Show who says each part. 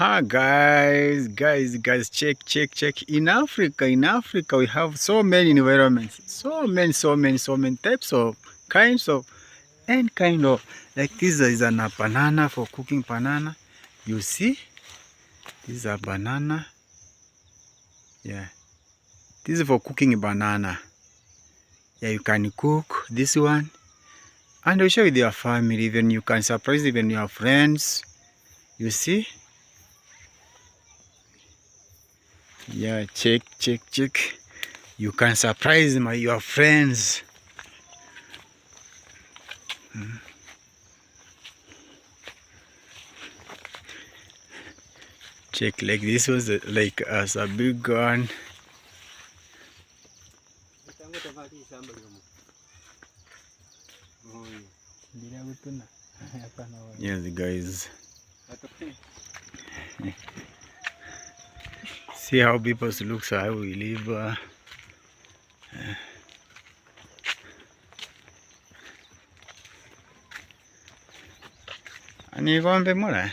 Speaker 1: Guys, check. In Africa, we have so many environments, so many types of kinds of and kind of. Like this is a banana for cooking banana. You see, this is a banana. Yeah, this is for cooking banana. Yeah, you can cook this one, and you share with your family. Even you can surprise even your friends. You see. Yeah, check. You can surprise your friends. Check, like this was like as a big one. Yes, guys. See how people look, so how we live. Ani gombe mora.